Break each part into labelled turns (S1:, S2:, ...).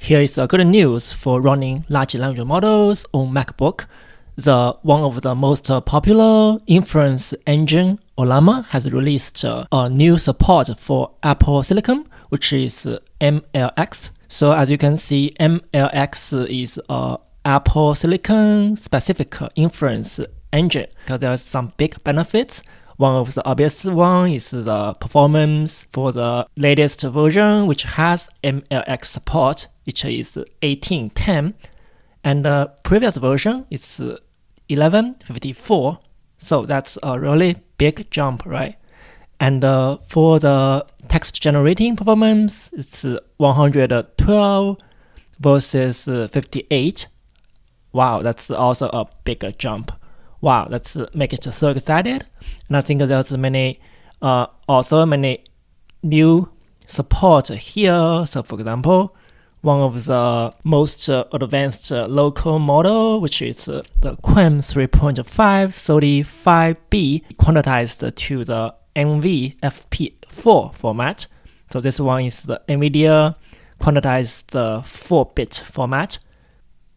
S1: Here is the good news for running large language models on MacBook. One of the most popular inference engine, Ollama, has released a new support for Apple Silicon, which is MLX. So as you can see, MLX is a Apple Silicon specific inference engine because there are some big benefits. One of the obvious one is the performance for the latest version, which has MLX support, which is 1810, and the previous version is 1154. So that's a really big jump, right? And for the text generating performance, it's 112 versus 58. Wow, that's also a bigger jump. Wow, that's make it so excited. And I think there's also many new support here. So for example, one of the most advanced local model, which is the QAM 3.5 35B, quantized to the NVFP4 format. So this one is the NVIDIA quantized 4-bit format.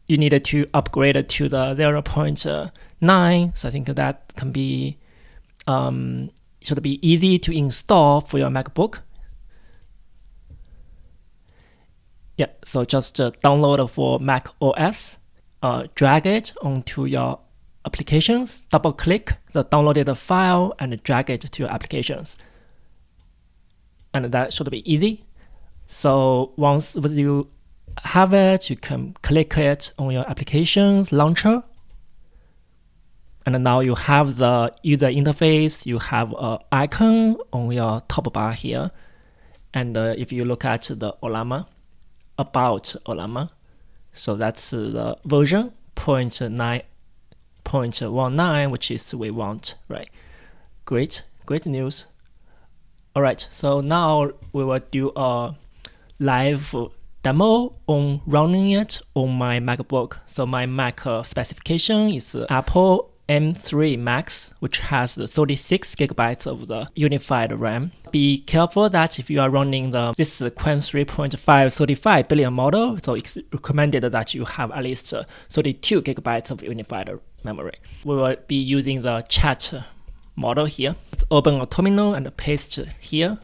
S1: You needed to upgrade it to the 0.9, so I think that can be should be easy to install for your MacBook. Yeah, so just download for Mac OS, drag it onto your applications, double click the downloaded file and drag it to your applications. And that should be easy. So once you have it, you can click it on your applications launcher. And now you have the user interface, you have an icon on your top bar here. And if you look at the Ollama, about Ollama, so that's the version 0.9.19, which is we want, right? Great news. All right, so now we will do a live demo on running it on my MacBook. So my Mac specification is Apple M3 Max, which has 36 gigabytes of the unified RAM. Be careful that if you are running this QAM 3.5 35 billion model, so it's recommended that you have at least 32 gigabytes of unified memory. We will be using the chat model here. Let's open a terminal and paste here.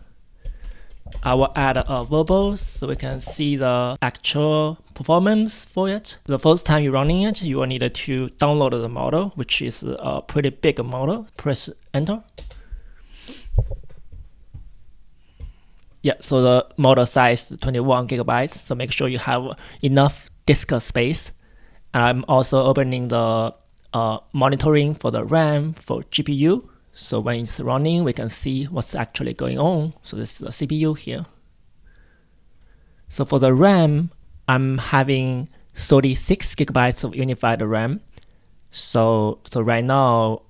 S1: I will add a verbal so we can see the actual performance for it. The first time you're running it, you will need to download the model, which is a pretty big model. Press enter. Yeah, so the model size is 21 gigabytes, so make sure you have enough disk space. I'm also opening the monitoring for the RAM for GPU. So when it's running, we can see what's actually going on. So this is the CPU here. So for the RAM, I'm having 36 gigabytes of unified RAM. So right now,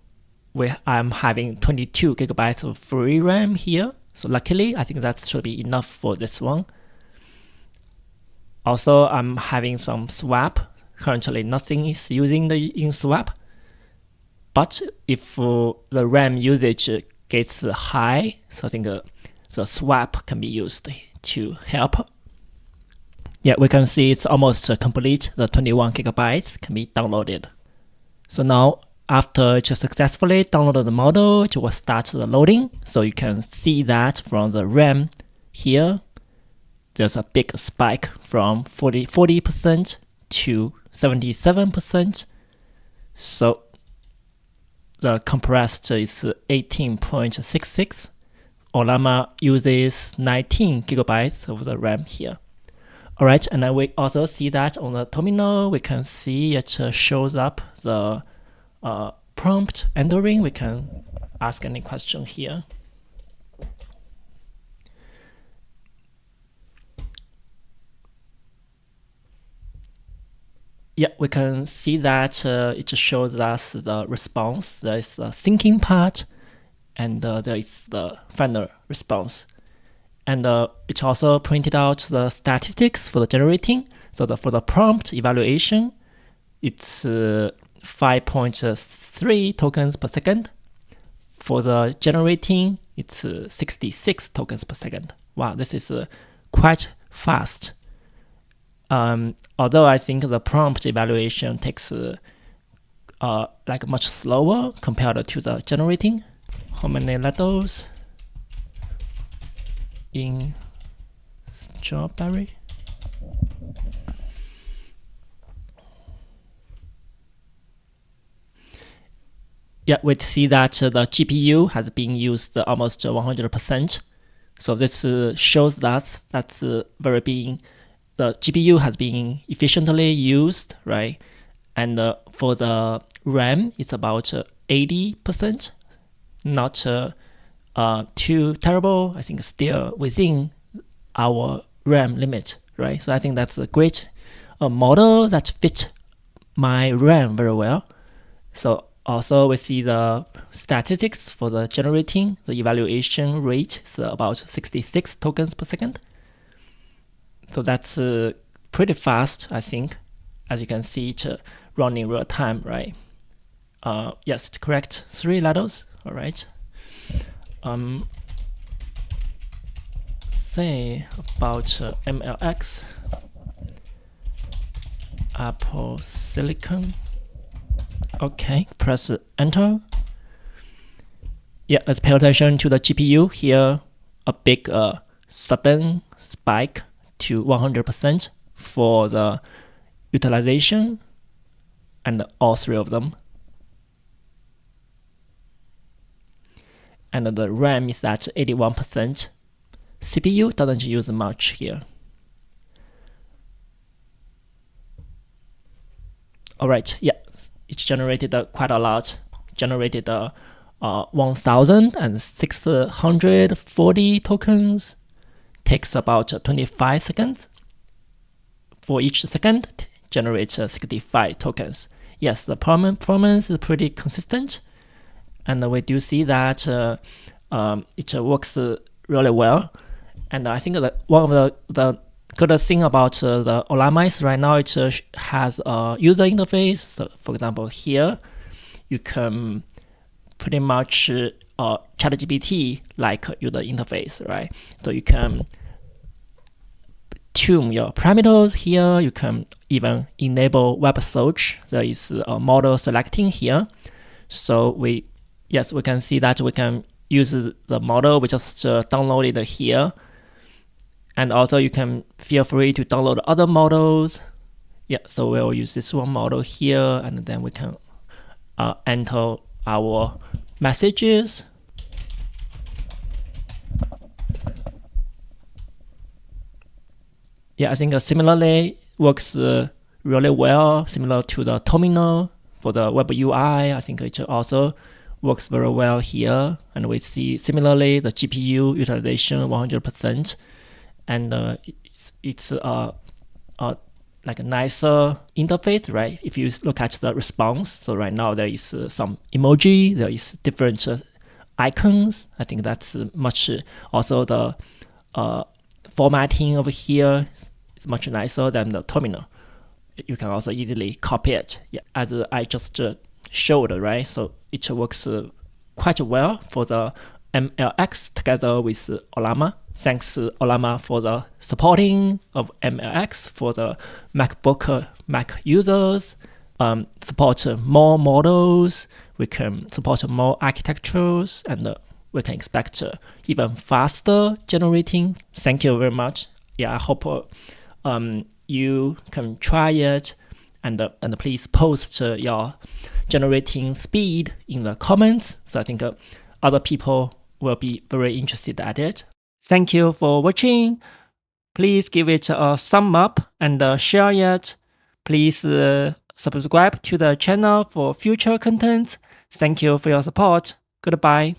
S1: I'm having 22 gigabytes of free RAM here. So luckily, I think that should be enough for this one. Also, I'm having some swap. Currently, nothing is using in swap. But if the RAM usage gets high, so I think the swap can be used to help. Yeah, we can see it's almost complete. The 21 gigabytes can be downloaded. So now, after just successfully downloaded the model, it will start the loading. So you can see that from the RAM here, there's a big spike from 40% to 77%. So the compressed is 18.66. Ollama uses 19 gigabytes of the RAM here. Alright, and then we also see that on the terminal, we can see it shows up the prompt entering. We can ask any question here. Yeah, we can see that it shows us the response. There is the thinking part, and there is the final response. And it also printed out the statistics for the generating. So for the prompt evaluation, it's 5.3 tokens per second. For the generating, it's 66 tokens per second. Wow, this is quite fast. Although I think the prompt evaluation takes like much slower compared to the generating. How many letters in strawberry? Yeah, we see that the GPU has been used almost 100%. So this shows that the GPU has been efficiently used, right? And for the RAM, it's about 80%. Not too terrible. I think still within our RAM limit, right? So I think that's a great model that fits my RAM very well. So also we see the statistics for the generating. The evaluation rate is about 66 tokens per second. So that's pretty fast, I think. As you can see, it's running real time, right? Yes, correct. 3 letters. All right. Say about MLX, Apple Silicon. Okay, press enter. Yeah, let's pay attention to the GPU here. A big sudden spike to 100% for the utilization, and all 3 of them. And the RAM is at 81%. CPU doesn't use much here. Alright, yeah, it generated quite a lot. Generated 1,640 tokens. Takes about 25 seconds. For each second, generates 65 tokens. Yes, the performance is pretty consistent. And we do see that it works really well. And I think that one of the good thing about the Ollama is right now it has a user interface. So for example, here you can pretty much ChatGPT like user interface, right? So you can tune your parameters here. You can even enable web search. There is a model selecting here. So we can see that we can use the model. We just downloaded it here. And also you can feel free to download other models. Yeah, so we'll use this one model here, and then we can enter our messages. Yeah, I think similarly works really well, similar to the terminal for the web UI. I think it also works very well here. And we see similarly the GPU utilization 100%. And it's like a nicer interface, right? If you look at the response, so right now there is some emoji, there is different icons. I think that's much. Also the formatting over here is much nicer than the terminal. You can also easily copy it, yeah, as I just showed, right? So it works quite well for the MLX together with Ollama. Thanks to Ollama for the supporting of MLX for the Macbook Mac users. Support more models. We can support more architectures, and we can expect even faster generating. Thank you very much. Yeah, I hope you can try it, and please post your generating speed in the comments. So I think other people will be very interested at it. Thank you for watching. Please give it a thumb up and share it. Please subscribe to the channel for future content. Thank you for your support. Goodbye.